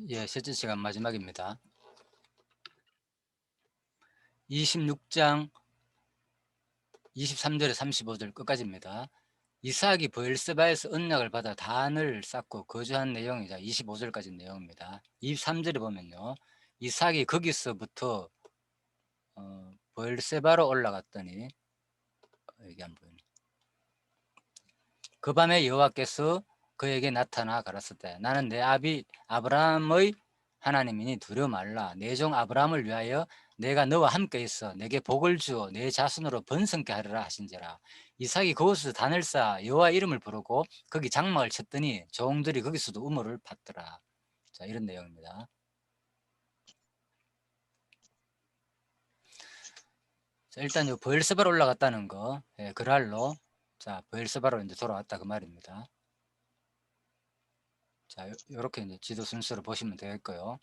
예, 실제 시간 마지막입니다. 26장 23절에 35절 끝까지입니다. 이삭이 브엘세바에서 언약을 받아 단을 쌓고 거주한 내용이자 25절까지 내용입니다. 23절에 보면요, 이삭이 거기서부터 브엘세바로 올라갔더니 이게 안 보이네. 그 밤에 여호와께서 그에게 나타나 가라사대 나는 내 아비 아브라함의 하나님이니 두려워 말라. 내 종 아브라함을 위하여 내가 너와 함께 있어 내게 복을 주어 내 자손으로 번성케 하리라 하신지라. 이삭이 그곳에서 단을 쌓아 여호와 이름을 부르고 거기 장막을 쳤더니 종들이 거기서도 우물을 팠더라. 자, 이런 내용입니다. 자, 일단 요 브엘세바로 올라갔다는 거, 예, 그랄로, 자, 브엘세바로 이제 돌아왔다 그 말입니다. 자, 요렇게 이제 지도 순서를 보시면 되겠고요.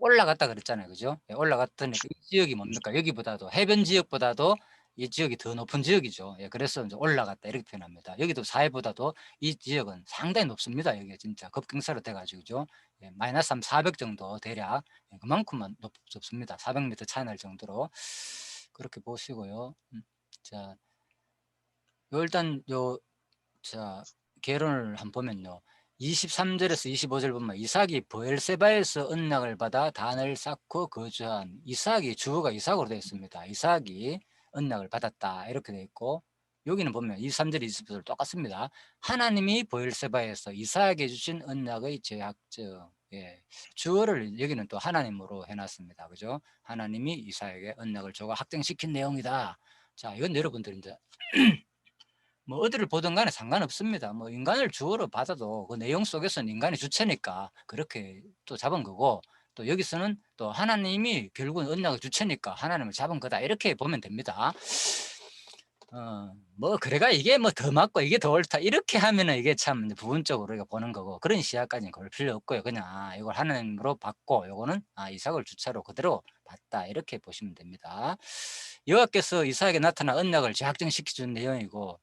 올라갔다 그랬잖아요. 그죠? 예, 올라갔더니 이 지역이 뭡니까? 여기보다도 해변 지역보다도 이 지역이 더 높은 지역이죠. 예, 그래서 이제 올라갔다 이렇게 표현합니다. 여기도 사해보다도 이 지역은 상당히 높습니다. 여기 진짜 급경사로 돼가지고 죠. 예, 마이너스 400 정도 대략, 예, 그만큼만 높습니다. 400m 차이 날 정도로 그렇게 보시고요. 자, 요 일단 자, 개론을 한번 보면요. 23절에서 25절 보면 이삭이 브엘세바에서 언약을 받아 단을 쌓고 거주한, 이삭이 주어가 이삭으로 되어 있습니다. 이삭이 언약을 받았다 이렇게 되어 있고, 여기는 보면 23절 25절 똑같습니다. 하나님이 브엘세바에서 이삭에게 주신 언약의 제약적, 예, 주어를 여기는 또 하나님으로 해놨습니다. 그죠? 하나님이 이삭에게 언약을 주고 확정시킨 내용이다. 자, 이건 여러분들 이제 뭐 어디를 보든 간에 상관없습니다. 뭐 인간을 주어로 받아도 그 내용 속에서는 인간이 주체니까 그렇게 또 잡은 거고, 또 여기서는 또 하나님이 결국은 언약의 주체니까 하나님을 잡은 거다 이렇게 보면 됩니다. 뭐 그래가 이게 뭐 더 맞고 이게 더 옳다 이렇게 하면은 이게 참 부분적으로 우리가 보는 거고, 그런 시야까지는 걸 필요 없고요. 그냥 이걸 하나님으로 받고 요거는 이삭을 주체로 그대로 봤다 이렇게 보시면 됩니다. 여호와께서 이삭에게 나타나 언약을 재확정시켜 준 내용이고,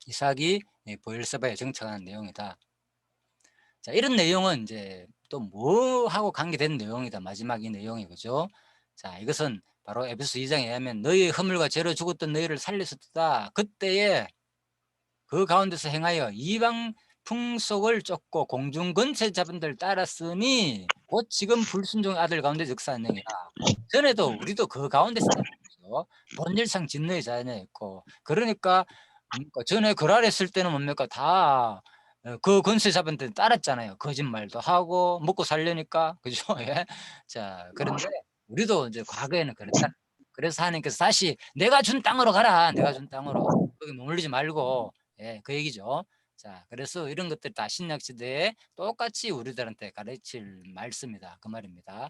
이삭이 브엘세바에 정착하는 내용이다. 자, 이런 내용은 이제 또 뭐하고 관계된 내용이다. 마지막 이 내용이, 그죠? 자, 이것은 바로 에베소 2장에 의하면 너희의 허물과 죄로 죽었던 너희를 살리셨다. 그때에 그 가운데서 행하여 이방 풍속을 쫓고 공중 권세자분들 따랐으니 곧 지금 불순종의 아들 가운데 역사하는 행이라. 전에도 우리도 그 가운데서 따랐죠. 본질상 진노의 자녀였고, 그러니까 전에 거랄했을 때는 뭡니까? 다 그 권세자분들 따랐잖아요. 거짓말도 하고 먹고 살려니까. 그죠? 예. 자, 그런데 우리도 이제 과거에는 그랬다. 그래서 하나님께서 다시 내가 준 땅으로 가라. 내가 준 땅으로. 거기 머물리지 말고. 예, 그 얘기죠. 자, 그래서 이런 것들 다 신약 시대에 똑같이 우리들한테 가르칠 말씀이다. 그 말입니다.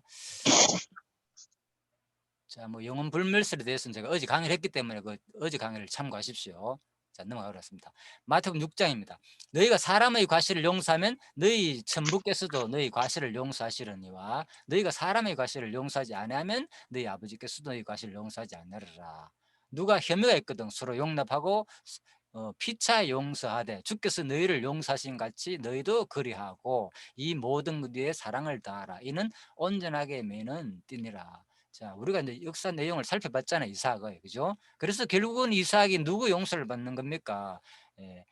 자, 뭐 영혼 불멸설에 대해서는 제가 어제 강의를 했기 때문에 그 어제 강의를 참고하십시오. 자, 넘어가겠습니다. 마태복음 6장입니다. 너희가 사람의 과실을 용서하면 너희 천부께서도 너희 과실을 용서하시려니와 너희가 사람의 과실을 용서하지 아니하면 너희 아버지께서도 너희 과실을 용서하지 않으리라. 누가 혐의가 있거든 서로 용납하고 피차 용서하되 주께서 너희를 용서하신 같이 너희도 그리하고 이 모든 것에 사랑을 다하라. 이는 온전하게 매는 띠니라. 자, 우리가 이제 역사 내용을 살펴봤잖아요. 이삭의, 그죠? 그래서 결국은 이삭이 누구 용서를 받는 겁니까? 예,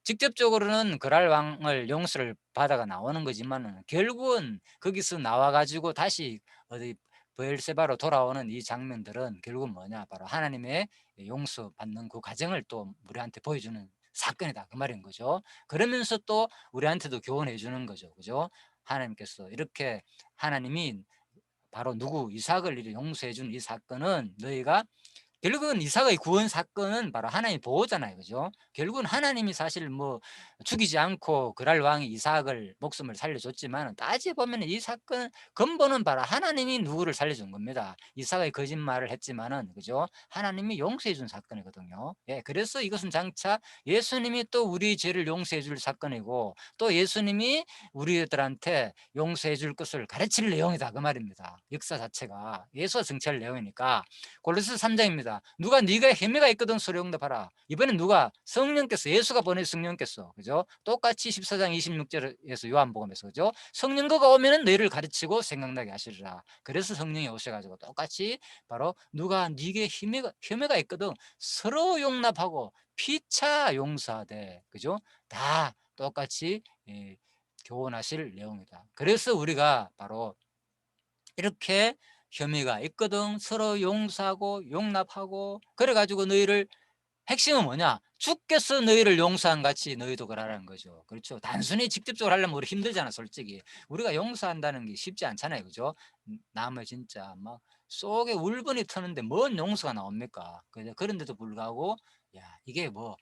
직접적으로는 그랄 왕을 용서를 받아가 나오는 거지만 결국은 거기서 나와가지고 다시 어디 브엘세바로 돌아오는 이 장면들은 결국은 뭐냐, 바로 하나님의 용서받는 그 과정을 또 우리한테 보여주는 사건이다 그 말인 거죠. 그러면서 또 우리한테도 교훈해 주는 거죠. 그죠? 하나님께서 이렇게, 하나님이 바로 누구 이삭을 이렇게 용서해 준 이 사건은 너희가, 결국은 이삭의 구원 사건은 바로 하나님의 보호잖아요. 그죠? 결국은 하나님이 사실 뭐 죽이지 않고 그랄 왕이 이삭을 목숨을 살려줬지만 따지보면 이 사건 근본은 바로 하나님이 누구를 살려준 겁니다. 이삭의 거짓말을 했지만은, 그죠? 하나님이 용서해 준 사건이거든요. 예, 그래서 이것은 장차 예수님이 또 우리 죄를 용서해 줄 사건이고, 또 예수님이 우리들한테 용서해 줄 것을 가르칠 내용이다 그 말입니다. 역사 자체가 예수가 성취할 내용이니까. 골로새 3장입니다. 자, 누가 네가 혐의가 있거든 서로 용납하라. 이번엔 누가? 성령께서, 예수가 보내신 성령께서, 그죠? 똑같이 14장 26절에서 요한복음에서, 그죠? 성령거가 오면은 너희를 가르치고 생각나게 하시리라. 그래서 성령이 오셔가지고 똑같이 바로 누가 네게 혐의가 있거든 서로 용납하고 피차 용서하되, 그죠? 다 똑같이 교훈하실 내용이다. 그래서 우리가 바로 이렇게 혐의가 있거든 서로 용서하고 용납하고 그래가지고 너희를, 핵심은 뭐냐? 주께서 너희를 용서한 같이 너희도 그러라는 거죠. 그렇죠? 단순히 직접적으로 하려면 우리 힘들잖아, 솔직히. 우리가 용서한다는 게 쉽지 않잖아요, 그죠? 남을 진짜 막 속에 울분이 터는데 뭔 용서가 나옵니까? 그런데도 불구하고, 야, 이게 뭐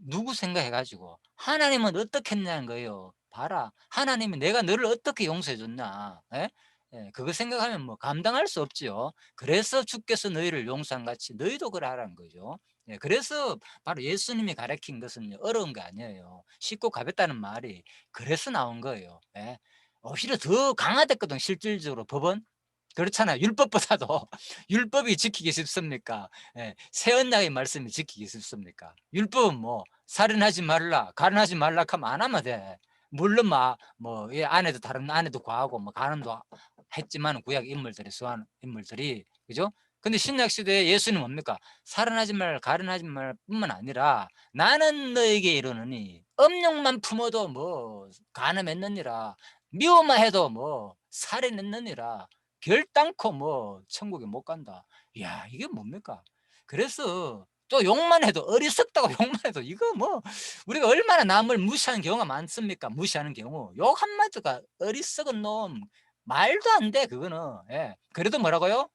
누구 생각해가지고 하나님은 어떻게 했냐는 거예요. 봐라, 하나님이 내가 너를 어떻게 용서해 줬나? 예? 예, 그거 생각하면 뭐 감당할 수 없지요. 그래서 주께서 너희를 용서한 같이 너희도 그러라는 거죠. 예, 그래서 바로 예수님이 가르친 것은 어려운 게 아니에요. 쉽고 가볍다는 말이 그래서 나온 거예요. 예? 오히려 더 강화됐거든, 실질적으로 법은. 그렇잖아요. 율법보다도 율법이 지키기 쉽습니까? 예, 새 언약의 말씀이 지키기 쉽습니까? 율법은 뭐 살인하지 말라, 가늠하지 말라 하면 안 하면 돼. 물론 뭐 안에도 다른 안에도 과하고 뭐 가늠도 했지만 구약 인물들이 수한 인물들이, 그죠? 근데 신약 시대에 예수는 뭡니까? 살인하지 말, 가늠하지 말 뿐만 아니라 나는 너에게 이르노니 음욕만 품어도 뭐 가늠했느니라, 미워만 해도 뭐 살인했느니라, 결단코 뭐 천국에 못 간다. 이야, 이게 뭡니까? 그래서 또 욕만 해도, 어리석다고 욕만 해도, 이거 뭐 우리가 얼마나 남을 무시하는 경우가 많습니까? 무시하는 경우 욕 한마디가 어리석은 놈, 말도 안 돼 그거는. 예. 그래도 뭐라고요?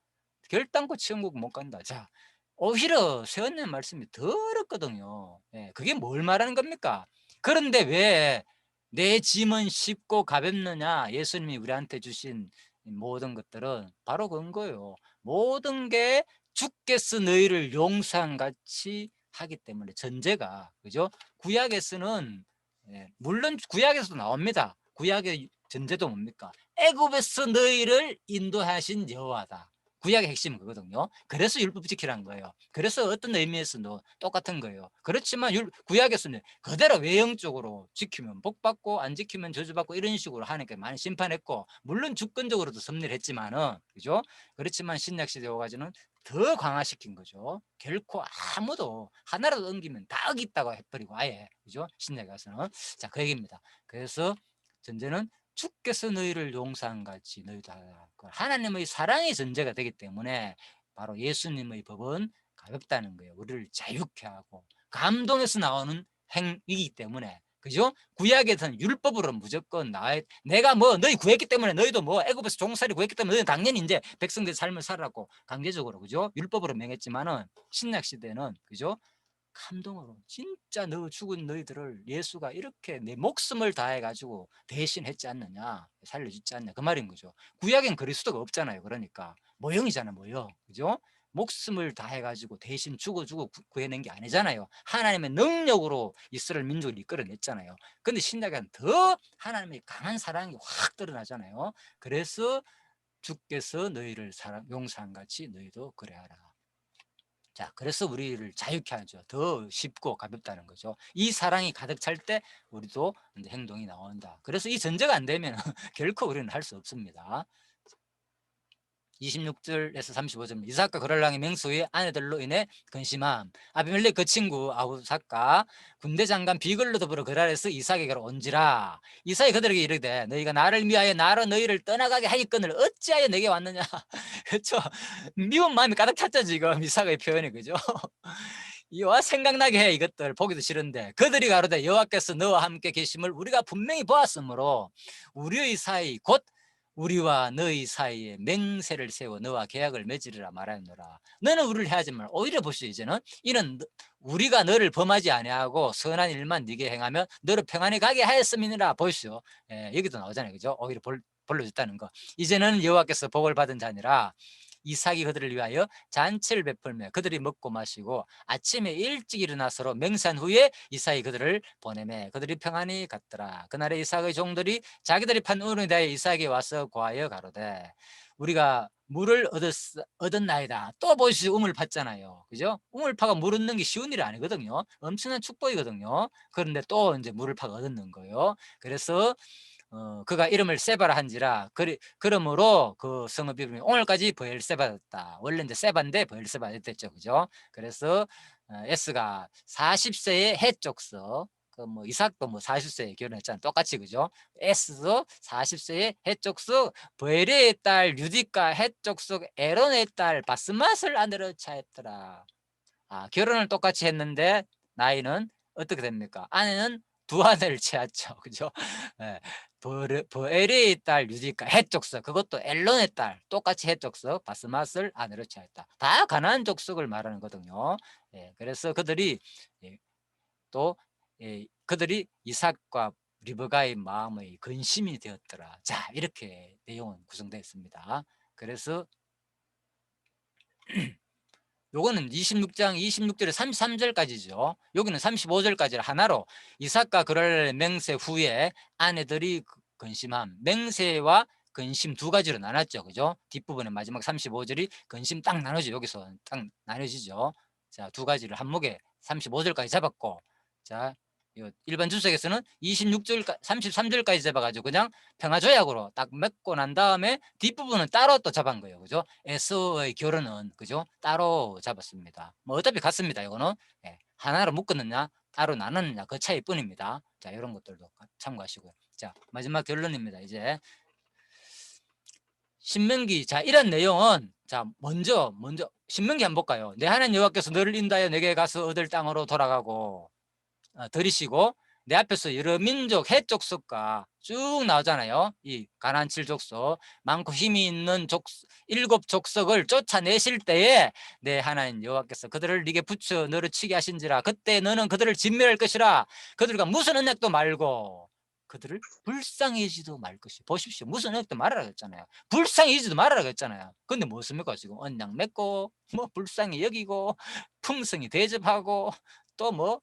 결단코 천국 못 간다. 자, 오히려 세언님 말씀이 더 어렵거든요. 예. 그게 뭘 말하는 겁니까? 그런데 왜 내 짐은 쉽고 가볍느냐? 예수님이 우리한테 주신 모든 것들은 바로 그런 거예요. 모든 게 주께서 너희를 용서한 같이 하기 때문에, 전제가, 그죠? 구약에서는, 물론 구약에서도 나옵니다. 구약의 전제도 뭡니까? 애굽에서 너희를 인도하신 여호와다. 구약의 핵심은 그거거든요. 그래서 율법 지키라는 거예요. 그래서 어떤 의미에서도 똑같은 거예요. 그렇지만 구약에서는 그대로 외형적으로 지키면 복 받고 안 지키면 저주받고 이런 식으로 하니까 많이 심판했고, 물론 주권적으로도 섭리를 했지만은, 그죠? 그렇지만 신약 시대 오가지는 더 강화시킨 거죠. 결코 아무도 하나라도 엉기면 다 어깃다고 해버리고 아예, 그죠? 신약에 가서는. 자, 그 얘기입니다. 그래서 전제는 주께서 너희를 용서한 같이 너희도 하라. 하나님의 사랑의 전제가 되기 때문에 바로 예수님의 법은 가볍다는 거예요. 우리를 자유케 하고 감동에서 나오는 행위이기 때문에, 그죠? 구약에서는 율법으로 무조건 내가 뭐 너희 구했기 때문에 너희도 뭐 애굽에서 종살이 구했기 때문에 너희는 당연히 이제 백성들의 삶을 살라고 강제적으로, 그죠? 율법으로 명했지만은 신약 시대는, 그죠? 감동으로 진짜 너 죽은 너희들을 예수가 이렇게 내 목숨을 다해 가지고 대신했지 않느냐, 살려주지 않냐, 그 말인 거죠. 구약엔 그리스도가 없잖아요. 그러니까 모형이잖아, 모형, 그죠? 목숨을 다해 가지고 대신 죽어주고 구해낸 게 아니잖아요. 하나님의 능력으로 이스라엘 민족을 이끌어냈잖아요. 근데 신약은 더 하나님의 강한 사랑이 확 드러나잖아요. 그래서 주께서 너희를 용서한 같이 너희도 그래하라. 자, 그래서 우리를 자유케 하죠. 더 쉽고 가볍다는 거죠. 이 사랑이 가득 찰 때 우리도 이제 행동이 나온다. 그래서 이 전제가 안 되면 결코 우리는 할 수 없습니다. 26절에서 35절. 이삭과 그랄랑의 맹수의 아내들로 인해 근심함. 아비멜렉 그 친구 아후삭과 군대 장관 비글로 더불어 그랄에서 이삭에게로 온지라. 이삭이 그들에게 이르되 너희가 나를 미하여 나로 너희를 떠나가게 하였거늘 어찌하여 내게 왔느냐. 그렇죠. 미운 마음이 가득 찼죠 지금 이삭의 표현이, 그죠? 이와 생각나게 해. 이것들 보기도 싫은데 그들이 가로되 여호와께서 너와 함께 계심을 우리가 분명히 보았으므로 우리의 사이 곧 우리와 너희 사이에 맹세를 세워 너와 계약을 맺으리라 말하노라. 너는 우리를 해하지 말라. 오히려 보시죠. 이제는 이는 우리가 너를 범하지 아니하고 선한 일만 네게 행하면 너를 평안히 가게 하였음이니라. 보시죠. 여기도 나오잖아요, 그죠? 오히려 벌려줬다는 거. 이제는 여호와께서 복을 받은 자니라 이삭이 그들을 위하여 잔치를 베풀며 그들이 먹고 마시고 아침에 일찍 일어나서로 맹세한 후에 이삭이 그들을 보내매 그들이 평안히 갔더라. 그날에 이삭의 종들이 자기들이 판 우물에 대하여 이삭에게 와서 고하여 가로되 우리가 물을 얻었나이다. 또 보시죠. 우물 팠잖아요. 그죠? 우물 파가 물 얻는 게 쉬운 일이 아니거든요. 엄청난 축복이거든요. 그런데 또 이제 물을 파가 얻는 거예요. 그래서 그가 이름을 세바라 한지라 그러므로 그 성읍 이름이 오늘까지 브엘세바였다. 원래 이제 세바인데 브엘세바 됐죠. 그죠? 그래서 S가 40세의 해족서 그뭐 이삭도 뭐 40세에 결혼했잖아요. 똑같이 그죠? S도 40세의 해족서 브엘의 딸 유디카 해족서 에론의 딸 바스맛을 아내로 차였더라. 결혼을 똑같이 했는데 나이는 어떻게 됩니까? 아내는 두 아내를 채웠죠. 그죠? 예. 브엘의 딸 유디카 해족서 그것도 엘론의 딸 똑같이 해족서 바스맛을 아내로 채웠다. 다 가나안 족속을 말하는 거거든요. 예, 그래서 그들이 예, 또 그들이 이삭과 리브가의 마음의 근심이 되었더라. 자, 이렇게 내용은 구성되어 있습니다. 그래서 요거는 26장 26절에 33절까지죠. 여기는 35절까지를 하나로 이삭과 그럴 맹세 후에 아내들이 근심함, 맹세와 근심 두 가지로 나눴죠. 그죠? 뒷부분에 마지막 35절이 근심 딱 나눠져. 여기서 딱 나눠지죠. 자, 두 가지를 한목에 35절까지 잡았고, 자, 일반 주석에서는 26절, 33절까지 잡아가지고 그냥 평화조약으로 딱 맺고 난 다음에 뒷부분은 따로 또 잡은 거예요. 그죠? 에서의 결혼은, 그죠? 따로 잡았습니다. 뭐 어차피 같습니다. 이거는. 예, 하나로 묶었느냐, 따로 나눴느냐, 그 차이 뿐입니다. 자, 이런 것들도 참고하시고요. 자, 마지막 결론입니다. 이제. 신명기, 자, 이런 내용은, 자, 먼저, 신명기 한번 볼까요? 내 하나님 여호와께서 너를 인도하여 내게 가서 얻을 땅으로 돌아가고, 들이시고 내 앞에서 여러 민족 해족속과 쭉 나오잖아요. 이 가나안 7족속 많고 힘이 있는 일곱 족속을 쫓아내실 때에 내 하나님 여호와께서 그들을 네게 붙여 너를 치게 하신지라 그때 너는 그들을 진멸할 것이라 그들과 무슨 언약도 말고 그들을 불쌍히지도 말 것이. 보십시오. 무슨 언약도 말하라 했잖아요. 불쌍히지도 말하라 했잖아요. 근데 무엇입니까? 지금 언약 맺고 뭐 불쌍히 여기고 풍성히 대접하고 또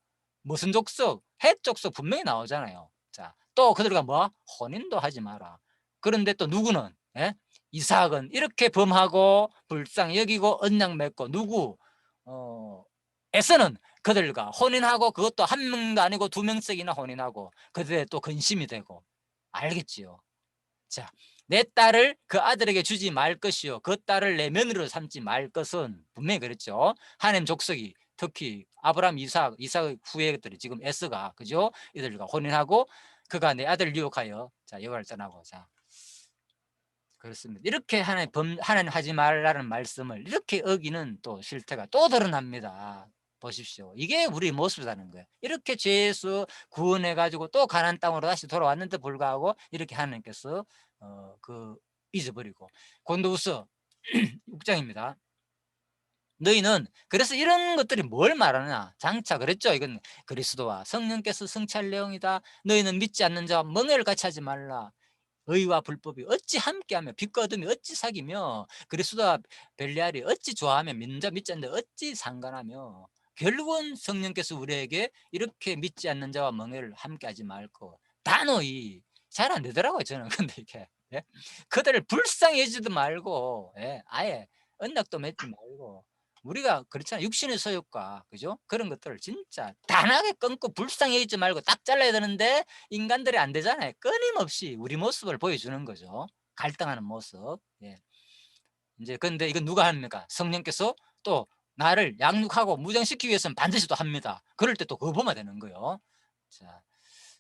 무슨 족속? 해족속 분명히 나오잖아요. 자, 또 그들과 뭐? 혼인도 하지 마라. 그런데 또 누구는? 예? 이삭은 이렇게 범하고 불쌍히 여기고 언약 맺고 누구? 에서는 그들과 혼인하고 그것도 한 명도 아니고 두 명씩이나 혼인하고 그들의 또 근심이 되고 알겠지요. 자, 내 딸을 그 아들에게 주지 말 것이요 그 딸을 내 며느리로 삼지 말 것은 분명히 그랬죠. 하나님 족속이 특히 아브라함, 이삭의 후예들이 지금 에스가 그죠? 이들과 혼인하고 그가 내 아들을 유혹하여 자 여호와를 떠나고 자 그렇습니다. 이렇게 하나님 하지 말라는 말씀을 이렇게 어기는 또 실태가 또 드러납니다. 보십시오. 이게 우리 모습이라는 거예요. 이렇게 죄에서 구원해 가지고 또 가나안 땅으로 다시 돌아왔는데 불구하고 이렇게 하나님께서 잊어버리고 곤도우서 6장입니다. 너희는 그래서 이런 것들이 뭘 말하느냐 장차 그랬죠. 이건 그리스도와 성령께서 성취할 내용이다. 너희는 믿지 않는 자와 멍해를 같이 하지 말라. 의와 불법이 어찌 함께하며 빛과 어둠이 어찌 사귀며 그리스도와 벨리알이 어찌 좋아하며 믿는 자 믿지 않는 자 어찌 상관하며 결국은 성령께서 우리에게 이렇게 믿지 않는 자와 멍해를 함께하지 말고 단호히 잘 안 되더라고요 저는. 근데 이렇게 예? 그들을 불쌍히 해주지도 말고 아예 언약도 맺지 말고 우리가 그렇잖아요. 육신의 소욕과 그죠? 그런 것들을 진짜 단하게 끊고 불쌍히 해주지 말고 딱 잘라야 되는데 인간들이 안 되잖아요. 끊임없이 우리 모습을 보여주는 거죠. 갈등하는 모습. 예. 이제 근데 이건 누가 합니까? 성령께서 또 나를 양육하고 무장시키기 위해서는 반드시 또 합니다. 그럴 때 또 거부만 되는 거예요. 자,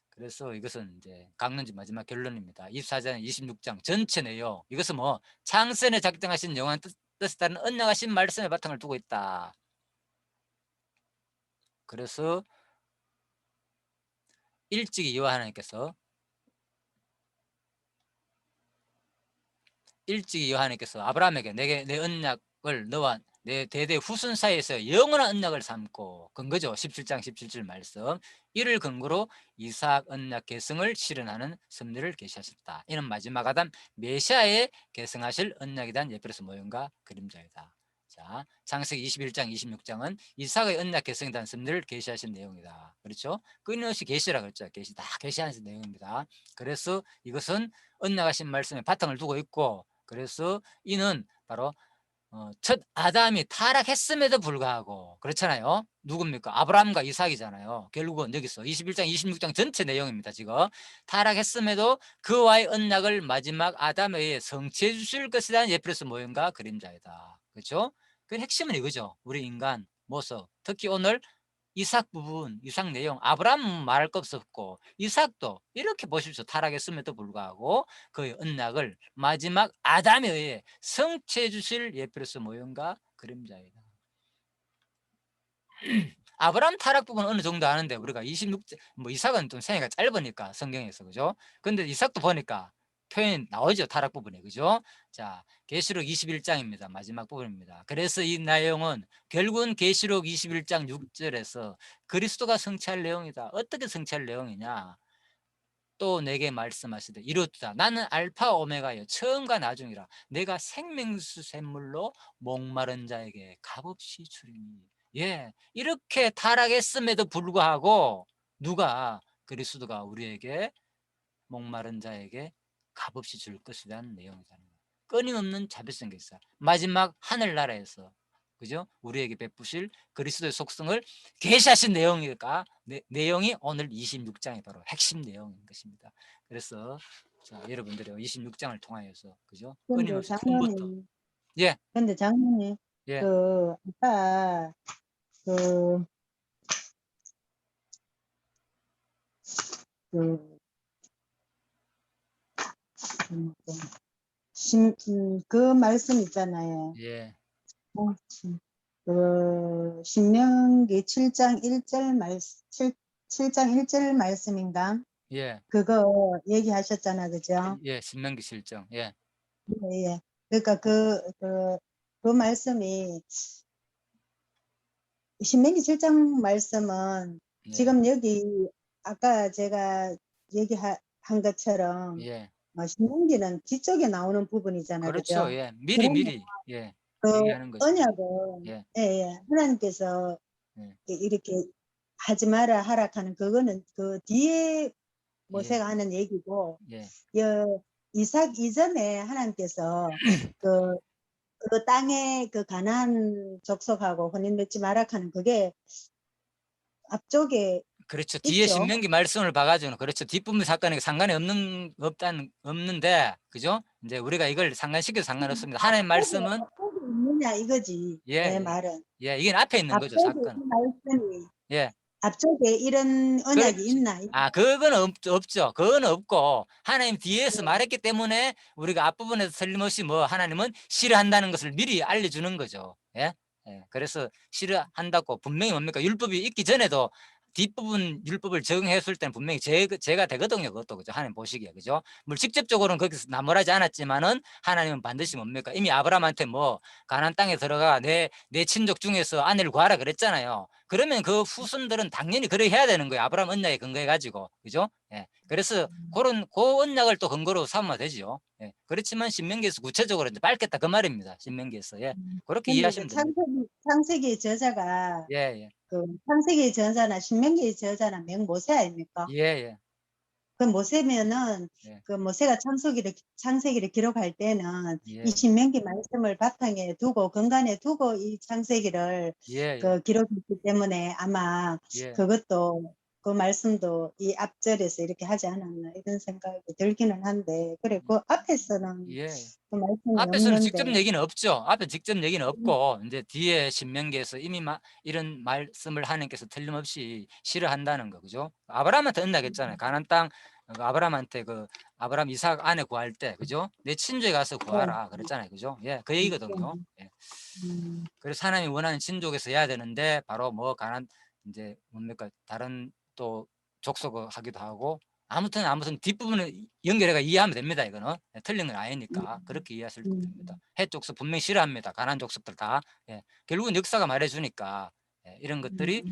그래서 이것은 이제 강론지 마지막 결론입니다. 24장, 26장 전체 내용. 이것은 뭐 창세전에 작정하신 영원한 뜻에 따른 언약하신 말씀의 바탕을 두고 있다. 그래서 일찍이 여호와 하나님께서 아브라함에게 내게 내 언약을 너와 내 대대 후손 사이에서 영원한 언약을 삼고 근거죠. 17장 17절 말씀. 이를 근거로 이삭 언약 계승을 실현하는 섭리를 계시하셨다. 이는 마지막 아담 메시아의 계승하실 언약에 대한 예표로서 모형과 그림자이다. 자, 창세기 21장 26장은 이삭의 언약 계승에 대한 섭리를 계시하신 내용이다. 그렇죠? 끊임없이 계시라 그랬죠. 계시 다 계시하신 내용입니다. 그래서 이것은 언약하신 말씀에 바탕을 두고 있고, 그래서 이는 바로 첫 아담이 타락했음에도 불구하고, 그렇잖아요. 누굽니까? 아브라함과 이삭이잖아요. 결국은 여기서 21장 26장 전체 내용입니다. 지금 타락했음에도 그와의 언약을 마지막 아담에 의해 성취해 주실 것에 대한 예표로서 모형과 그림자이다. 그렇죠? 그 핵심은 이거죠. 우리 인간 모습, 특히 오늘 이삭 부분, 이삭 내용, 아브라함은 말할 것 없었고 이삭도 이렇게 보십시오. 타락했음에도 불구하고 그의 언약을 마지막 아담에 의해 성취해 주실 예표로서 모형과 그림자이다. 아브라함 타락 부분 어느 정도 아는데 우리가 26장, 뭐 이삭은 좀 생애가 짧으니까 성경에서, 그죠? 근데 이삭도 보니까 표현 나오죠. 타락 부분에, 그죠? 자, 계시록 21장입니다. 마지막 부분입니다. 그래서 이 내용은 결국은 계시록 21장 6절에서 그리스도가 성취할 내용이다. 어떻게 성취할 내용이냐? 또 내게 말씀하시되 이렇다. 나는 알파 오메가여 처음과 나중이라. 내가 생명수 샘물로 목마른 자에게 값없이 주리니. 예, 이렇게 타락했음에도 불구하고 누가, 그리스도가 우리에게 목마른 자에게 값없이 줄 것에 대한 내용이잖아요. 끊임없는 자비성 계사, 마지막 하늘나라에서, 그죠? 우리에게 베푸실 그리스도의 속성을 계시하신 내용이니까 내용이 오늘 26장이 바로 핵심 내용인 것입니다. 그래서 자, 여러분들이 26장을 통하여서, 그죠? 근데 끊임없이 처음부터. 장로님, 예, 근데 장로님, 예, 아까, 그, 그, 그, 그 말씀 있잖아요. 예, 신명기 7장 1절 7장 1절 말씀인가? 예, 그거 얘기하셨잖아, 그죠? 예, 신명기 실정. 예, 예, 예. 그러니까 그 말씀이, 신명기 7장 말씀은 예, 지금 여기, 아까 제가 얘기한 것처럼, 예. 신명기는 뒤쪽에 나오는 부분이잖아, 그렇죠. 그죠? 예, 미리 그러면 미리, 예, 그 얘기하는 것이죠. 언약은, 예, 예, 예, 하나님께서 예, 이렇게 하지 마라 하락하는 그거는 그 뒤에 예, 모세가 하는 얘기고, 예. 이삭 이전에 하나님께서 그, 그 땅에 그 가나안 족속하고 혼인 맺지 마라 하는 그게 앞쪽에 그렇죠. 뒤에 있죠. 신명기 말씀을 봐가지고는, 그렇죠. 뒷부분 사건에 상관이 없는데, 그죠? 이제 우리가 이걸 상관시켜도 상관없습니다. 하나님 말씀은, 앞쪽에 있느냐 이거지, 예, 내 예, 말은. 예, 이게 앞에 있는 거죠, 앞쪽에 사건. 이 말씀이, 예, 앞쪽에 이런 언약이 그렇지. 있나? 아, 그건 없죠. 그건 없고, 하나님 뒤에서 말했기 때문에 우리가 앞부분에서 틀림없이 뭐 하나님은 싫어한다는 것을 미리 알려주는 거죠. 예? 예. 그래서 싫어한다고 분명히 뭡니까? 율법이 있기 전에도 뒷부분 율법을 적용했을 때는 분명히 제가 되거든요. 그것도, 그죠? 하나님 보시기에, 그죠? 물 직접적으로는 거기서 나무라지 않았지만은 하나님은 반드시 뭡니까? 이미 아브라함한테 뭐 가나안 땅에 들어가 내 친족 중에서 아내를 구하라 그랬잖아요. 그러면 그 후손들은 당연히 그래 해야 되는 거예요. 아브라함 언약에 근거해 가지고, 그죠? 예. 그래서 그런 그 언약을 또 근거로 삼으면 되죠. 예. 그렇지만 신명기에서 구체적으로 이제 밝겠다 그 말입니다. 신명기에서. 예. 그렇게 근데 그 이해하시면 됩니다. 창세기 저자가 예, 예. 창세기 저자나 신명기 저자나 맹모세 아닙니까? 예, 예. 그 모세면은 예. 그 모세가 창세기를 기록할 때는 이 예. 신명기 말씀을 바탕에 두고 근간에 두고 이 창세기를 예, 예. 기록했기 때문에 아마 예. 그것도 그 말씀도 이 앞절에서 이렇게 하지 않았나 이런 생각이 들기는 한데 그래 그 앞에서는 예. 그 말씀이 앞에서는 직접 없는데 얘기는 없죠. 앞에 직접 얘기는 없고 이제 뒤에 신명기에서 이미 이런 말씀을 하나님께서 틀림없이 싫어한다는 거, 그죠? 아브라함한테 언약했잖아요. 가나안 땅, 아브라함한테 아브라함 이삭 아내 구할 때, 그죠? 내 친족에 가서 구하라 그랬잖아요, 그죠? 예, 그 얘기거든요. 예. 음, 그래서 하나님이 원하는 친족에서 해야 되는데 바로 뭐 가난 이제 뭡니까 다른 또 족속을 하기도 하고 아무튼 뒷부분을 연결해가 이해하면 됩니다. 이거는 틀린 건 아니니까 그렇게 이해하시면 됩니다. 해 족속 분명히 싫어합니다. 가난 족속들 다. 예. 결국은 역사가 말해주니까 이런 것들이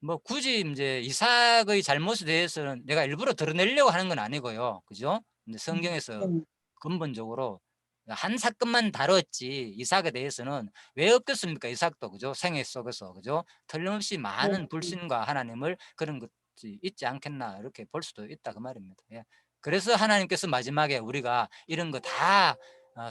뭐 굳이 이제 이삭의 잘못에 대해서는 내가 일부러 드러내려고 하는 건 아니고요. 그죠? 근데 성경에서 네. 근본적으로 한 사건만 다뤘지 이삭에 대해서는 왜 없겠습니까? 이삭도 그죠? 생애 속에서 그죠? 틀림없이 많은 불신과 하나님을 그런 것이 있지 않겠나 이렇게 볼 수도 있다 그 말입니다. 예. 그래서 하나님께서 마지막에 우리가 이런 거 다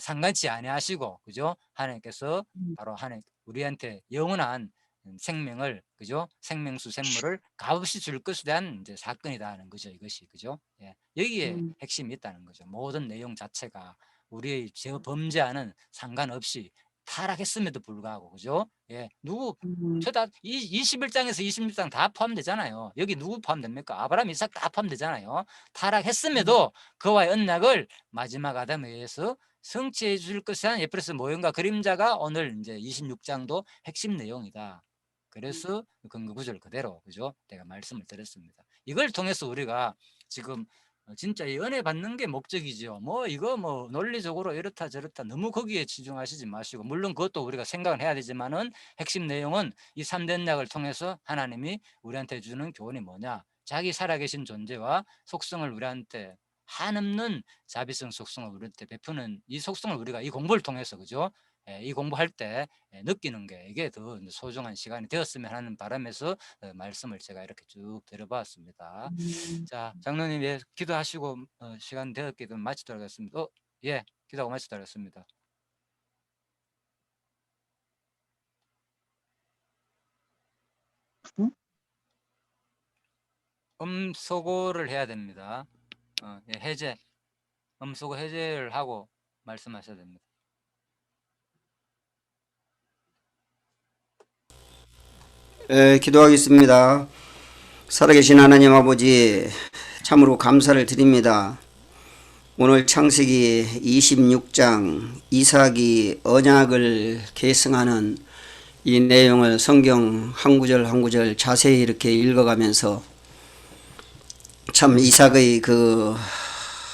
상관치 아니하시고 그죠? 하나님께서 바로 우리한테 영원한 생명을 그죠? 생명수 생물을 값없이 줄 것에 대한 이제 사건이다는 거죠. 이것이 그죠? 예. 여기에 핵심이 있다는 거죠. 모든 내용 자체가 우리의 범죄와는 상관없이 타락했음에도 불구하고 그죠? 예. 누구 저다 21장에서 26장 다 포함되잖아요. 여기 누구 포함됩니까? 아브라함, 이삭 다 포함되잖아요. 타락했음에도 그와의 언약을 마지막 아담에 의해서 성취해 줄 것에 대한 에프레스 모형과 그림자가 오늘 이제 26장도 핵심 내용이다. 그래서 근거 구절 그대로 그죠? 내가 말씀을 드렸습니다. 이걸 통해서 우리가 지금 진짜 이 은혜 받는 게 목적이죠. 뭐 이거 뭐 논리적으로 이렇다 저렇다 너무 거기에 치중하시지 마시고 물론 그것도 우리가 생각을 해야 되지만은 핵심 내용은 이 3대 언약을 통해서 하나님이 우리한테 주는 교훈이 뭐냐? 자기 살아계신 존재와 속성을 우리한테 한없는 자비성 속성을 우리한테 베푸는 이 속성을 우리가 이 공부를 통해서 그죠? 이 공부할 때 느끼는 게 이게 더 소중한 시간이 되었으면 하는 바람에서 말씀을 제가 이렇게 쭉 드려봤습니다. 자, 장로님 예, 기도하시고 시간 되었기 때문에 마치도록 하겠습니다. 예, 기도하고 마치도록 하겠습니다. 음소거를 해야 됩니다. 예, 해제, 음소거 해제를 하고 말씀하셔야 됩니다. 기도하겠습니다. 살아계신 하나님 아버지, 참으로 감사를 드립니다. 오늘 창세기 26장 이삭이 언약을 계승하는 이 내용을 성경 한 구절 한 구절 자세히 이렇게 읽어가면서 참 이삭의 그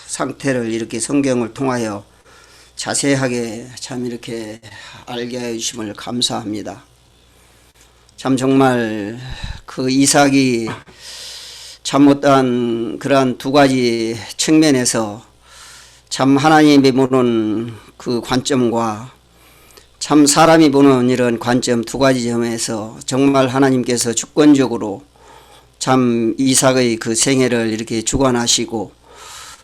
상태를 이렇게 성경을 통하여 자세하게 참 이렇게 알게 해주심을 감사합니다. 참 정말 그 이삭이 참 어떠한 그러한 두 가지 측면에서 참 하나님이 보는 그 관점과 참 사람이 보는 이런 관점 두 가지 점에서 정말 하나님께서 주권적으로 참 이삭의 그 생애를 이렇게 주관하시고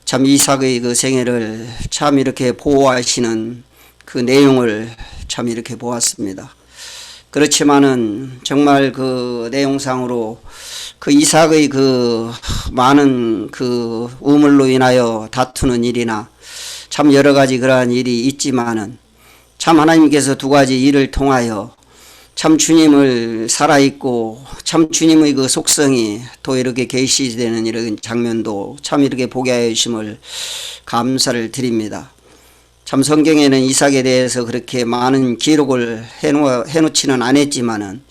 참 이삭의 그 생애를 참 이렇게 보호하시는 그 내용을 참 이렇게 보았습니다. 그렇지만은 정말 그 내용상으로 그 이삭의 그 많은 그 우물로 인하여 다투는 일이나 참 여러 가지 그러한 일이 있지만은 참 하나님께서 두 가지 일을 통하여 참 주님을 살아있고 참 주님의 그 속성이 또 이렇게 계시되는 이런 장면도 참 이렇게 보게 하여 주심을 감사를 드립니다. 참 성경에는 이삭에 대해서 그렇게 많은 기록을 해놓지는 않았지만은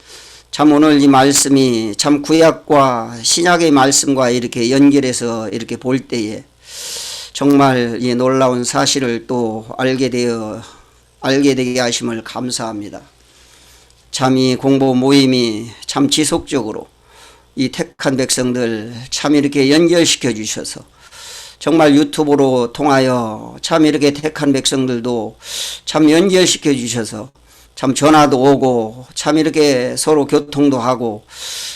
참 오늘 이 말씀이 참 구약과 신약의 말씀과 이렇게 연결해서 이렇게 볼 때에 정말 이 놀라운 사실을 또 알게 되게 하심을 감사합니다. 참 이 공부 모임이 참 지속적으로 이 택한 백성들 참 이렇게 연결시켜 주셔서 정말 유튜브로 통하여 참 이렇게 택한 백성들도 참 연결시켜 주셔서 참 전화도 오고 참 이렇게 서로 교통도 하고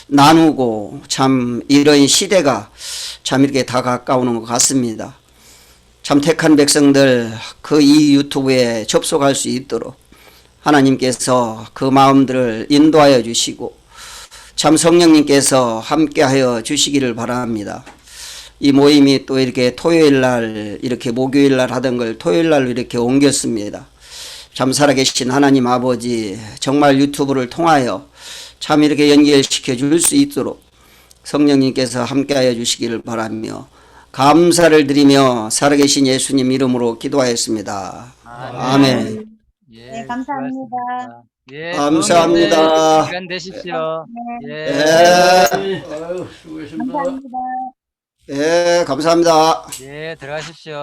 나누고 참 이런 시대가 참 이렇게 다 가까우는 것 같습니다. 참 택한 백성들 그 이 유튜브에 접속할 수 있도록 하나님께서 그 마음들을 인도하여 주시고 참 성령님께서 함께하여 주시기를 바랍니다. 이 모임이 또 이렇게 토요일날 이렇게 목요일날 하던 걸 토요일날로 이렇게 옮겼습니다. 참 살아계신 하나님 아버지 정말 유튜브를 통하여 참 이렇게 연결시켜 줄 수 있도록 성령님께서 함께하여 주시기를 바라며 감사를 드리며 살아계신 예수님 이름으로 기도하였습니다. 아멘. 예, 네, 감사합니다. 수고하셨습니다. 예, 감사합니다. 시간 되십시오. 네. 예. 예. 아유, 수고하셨습니다. 감사합니다. 예, 감사합니다. 예, 들어가십시오.